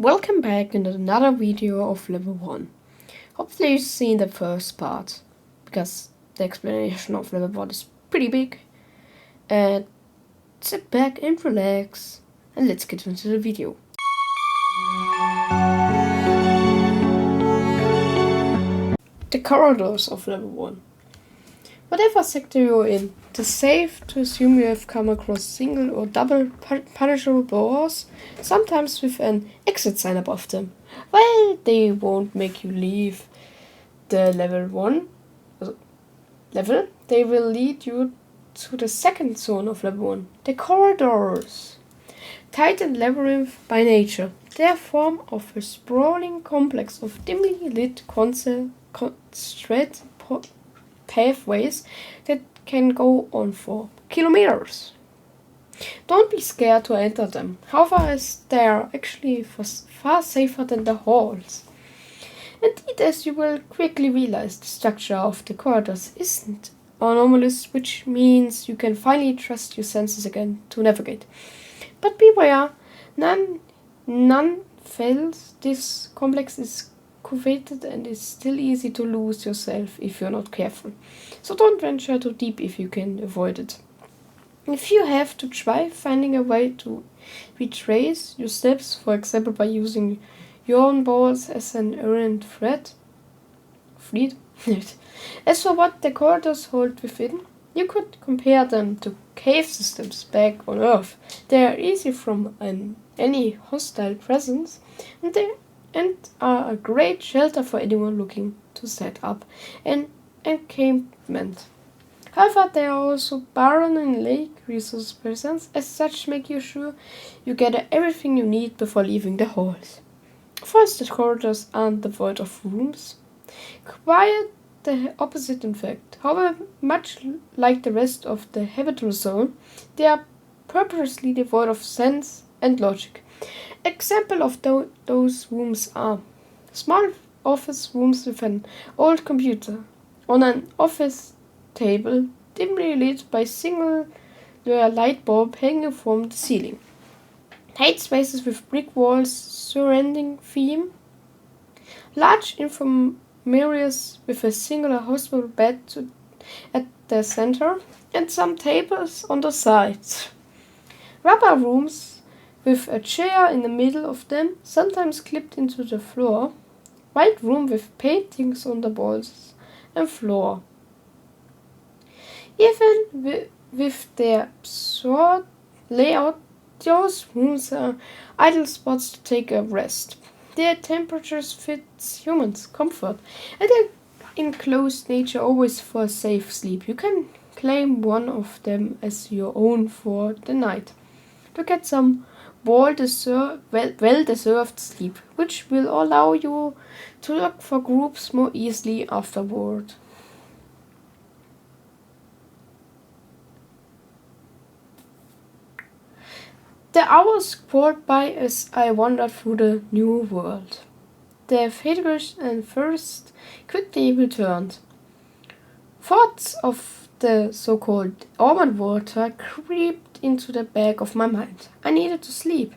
Welcome back in another video of level 1. Hopefully you've seen the first part, because the explanation of level 1 is pretty big. And sit back and relax, and let's get into the video. The corridors of level 1. Whatever sector you're in, it is safe to assume you have come across single or double punishable doors, sometimes with an exit sign above them. Well, they won't make you leave the level 1 level, they will lead you to the second zone of level 1, the corridors. Tight and labyrinth by nature, they are form of a sprawling complex of dimly lit straight pathways that can go on for kilometers. Don't be scared to enter them, however, as they are actually far safer than the halls. Indeed, as you will quickly realize, the structure of the corridors isn't anomalous, which means you can finally trust your senses again to navigate. But beware, none fails. This complex is coveted and it's still easy to lose yourself if you're not careful. So don't venture too deep if you can avoid it. If you have to try finding a way to retrace your steps, for example by using your own balls as an errant thread. As for what the corridors hold within, you could compare them to cave systems back on Earth. They are easy from any hostile presence, and are a great shelter for anyone looking to set up an encampment. However, they are also barren in lake resource presence, as such make you sure you get everything you need before leaving the halls. First, the corridors aren't devoid of rooms. Quite the opposite, in fact. However, much like the rest of the habitable zone, they are purposely devoid of sense and logic. Example of those rooms are small office rooms with an old computer on an office table dimly lit by single light bulb hanging from the ceiling. Tight spaces with brick walls surrounding theme. Large infirmaries with a singular hospital bed at the center and some tables on the sides. Rubber rooms with a chair in the middle of them, sometimes clipped into the floor. White room with paintings on the walls and floor. Even with their absurd layout, those rooms are ideal spots to take a rest. Their temperatures fit humans' comfort, and their enclosed nature always for a safe sleep. You can claim one of them as your own for the night to get some well-deserved sleep, which will allow you to look for groups more easily afterward. The hours crawled by as I wandered through the new world. The feverish and thirst quickly returned. Thoughts of the so-called almond water creeped into the back of my mind. I needed to sleep.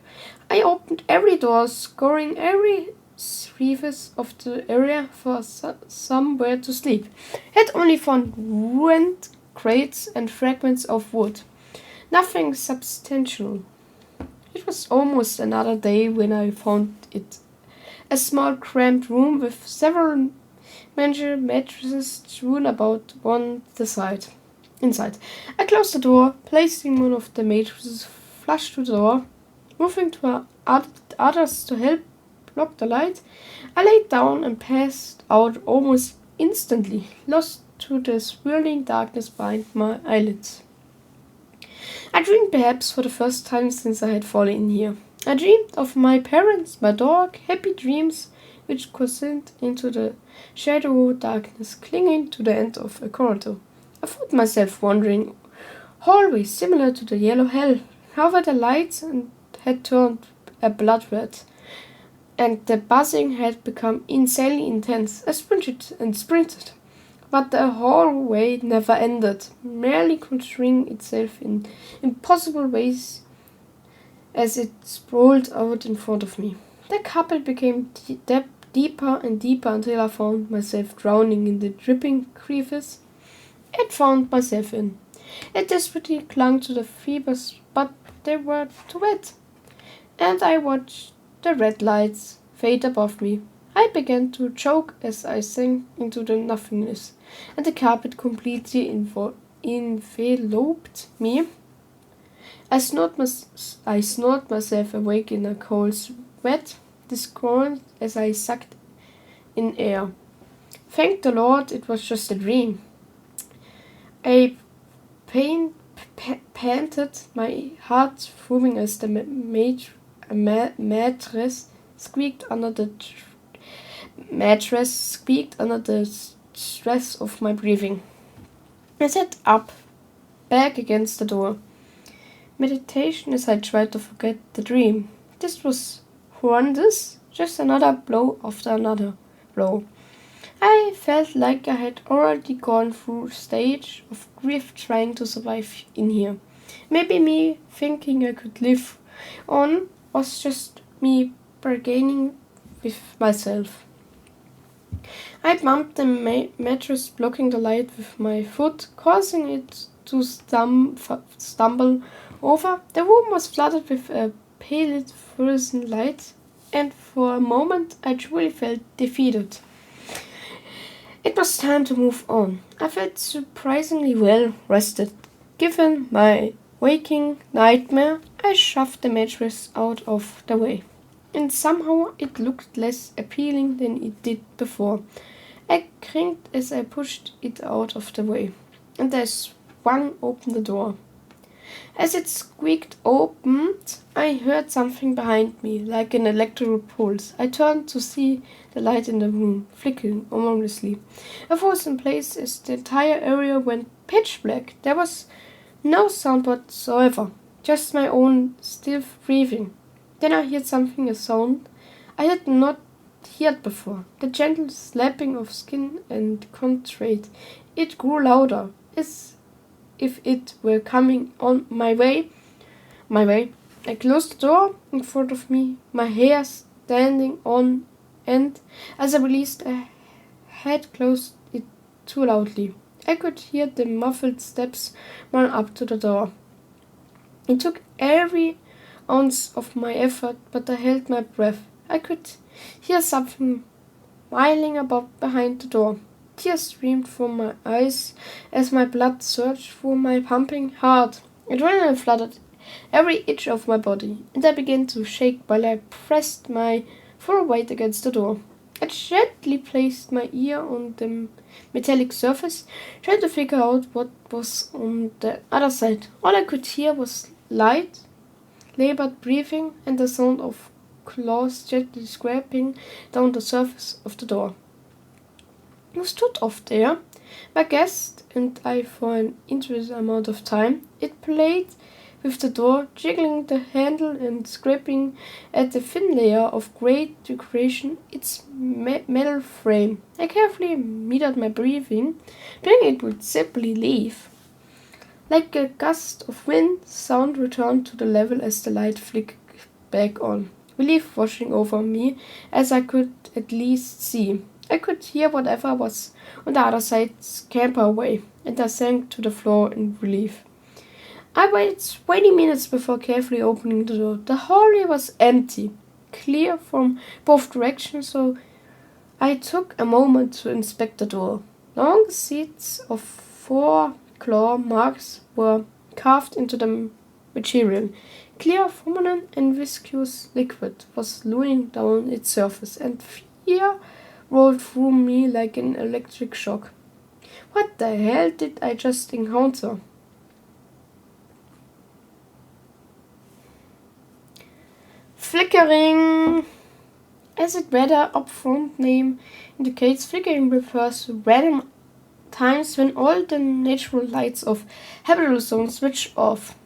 I opened every door, scouring every crevice of the area for somewhere to sleep. Had only found ruined crates and fragments of wood. Nothing substantial. It was almost another day when I found it. A small cramped room with several major mattresses strewn about inside. I closed the door, placing one of the mattresses flush to the door, moving to others to help block the light. I laid down and passed out almost instantly, lost to the swirling darkness behind my eyelids. I dreamed perhaps for the first time since I had fallen in here. I dreamed of my parents, my dog, happy dreams which coasted into the shadow darkness clinging to the end of a corridor. I found myself wandering hallways similar to the yellow hell. However, the lights had turned a blood red, and the buzzing had become insanely intense. I sprinted. But the hallway never ended, merely contouring itself in impossible ways as it sprawled out in front of me. The carpet became deeper and deeper until I found myself drowning in the dripping crevice it found myself in. It desperately clung to the fibers, but they were too wet, and I watched the red lights fade above me. I began to choke as I sank into the nothingness, and the carpet completely enveloped me. I snored myself awake in a cold sweat, discordant as I sucked in air. Thank the Lord it was just a dream. I panted, my heart throbbing as the mattress squeaked under the stress of my breathing. I sat up, back against the door. Meditation as I tried to forget the dream. This was horrendous, just another blow after another blow. I felt like I had already gone through a stage of grief trying to survive in here. Maybe me thinking I could live on was just me bargaining with myself. I bumped the mattress, blocking the light with my foot, causing it to stumble over. The room was flooded with a pale fluorescent light, and for a moment I truly felt defeated. It was time to move on. I felt surprisingly well rested. Given my waking nightmare, I shoved the mattress out of the way, and somehow it looked less appealing than it did before. I cringed as I pushed it out of the way, and I swung open the door. As it squeaked open, I heard something behind me, like an electrical pulse. I turned to see the light in the room, flickering ominously. I froze in place as the entire area went pitch black. There was no sound whatsoever, just my own still breathing. Then I heard a sound I had not heard before, the gentle slapping of skin and concrete. It grew louder, as if it were coming on my way. I closed the door in front of me, my hair standing on end as I released. I had closed it too loudly. I could hear the muffled steps run up to the door. It took every ounce of my effort, but I held my breath. I could hear something whiling about behind the door. Tears streamed from my eyes as my blood surged through my pumping heart. Adrenaline flooded every itch of my body, and I began to shake while I pressed my full weight against the door. I gently placed my ear on the metallic surface, trying to figure out what was on the other side. All I could hear was light, labored breathing, and the sound of claws gently scraping down the surface of the door. You stood off there, my guest and I, for an interesting amount of time. It played with the door, jiggling the handle and scraping at the thin layer of grey decoration, its metal frame. I carefully metered my breathing, knowing it would simply leave. Like a gust of wind, sound returned to the level as the light flicked back on, relief washing over me as I could at least see. I could hear whatever was on the other side scamper away, and I sank to the floor in relief. I waited 20 minutes before carefully opening the door. The hallway was empty, clear from both directions, so I took a moment to inspect the door. Long sheets of 4 claw marks were carved into the material. Clear, feminine, and viscous liquid was slowing down its surface, and fear rolled through me like an electric shock. What the hell did I just encounter? Flickering. As its rather upfront name indicates, flickering refers to random times when all the natural lights of habitable zones switch off,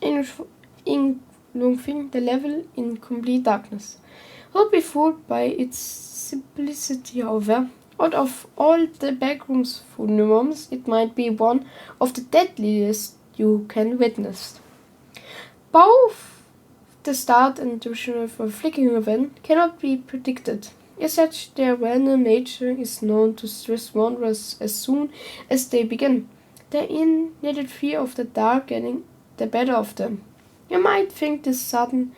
engulfing the level in complete darkness. Don't be fooled by its simplicity, however. Out of all the Backrooms phenoms, it might be one of the deadliest you can witness. Both The start and duration of a flickering event cannot be predicted. As such, their random nature is known to stress wanderers as soon as they begin. Their innate fear of the dark getting the better of them. You might think this sudden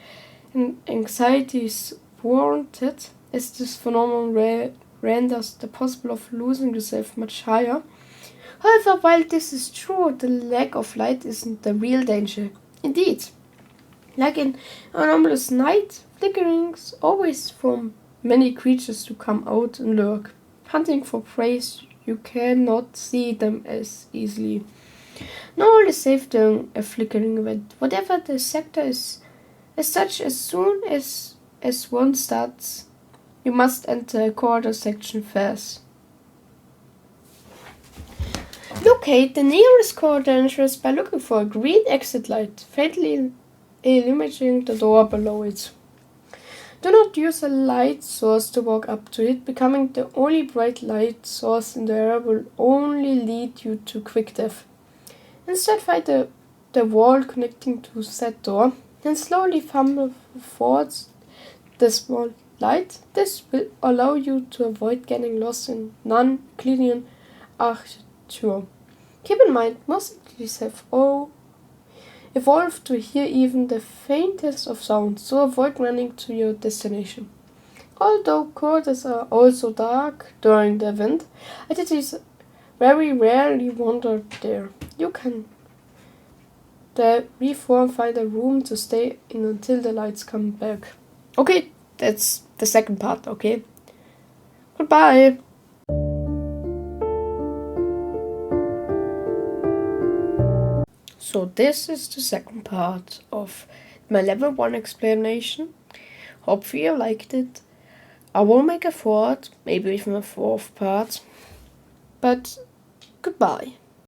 anxiety is warranted, as this phenomenon renders the possibility of losing yourself much higher. However, while this is true, the lack of light isn't the real danger. Indeed, like in anomalous night, flickerings always form many creatures to come out and lurk, hunting for prey you cannot see them as easily. Not all is safe during a flickering event. Whatever the sector is, as such, as soon as one starts, you must enter a corridor section first. Locate the nearest corridor entrance by looking for a green exit light, faintly illuminating the door below it. Do not use a light source to walk up to it. Becoming the only bright light source in the area will only lead you to quick death. Instead, find the wall connecting to said door, then slowly fumble towards the small light. This will allow you to avoid getting lost in non-Euclidean architecture. Keep in mind, most entities have evolved to hear even the faintest of sounds, so avoid running to your destination. Although corridors are also dark during the event, entities very rarely wander there. You can find a room to stay in until the lights come back. Okay, that's the second part, okay? Goodbye! So this is the second part of my level 1 explanation. Hopefully you liked it. I will make a fourth, maybe even a fourth part. But goodbye.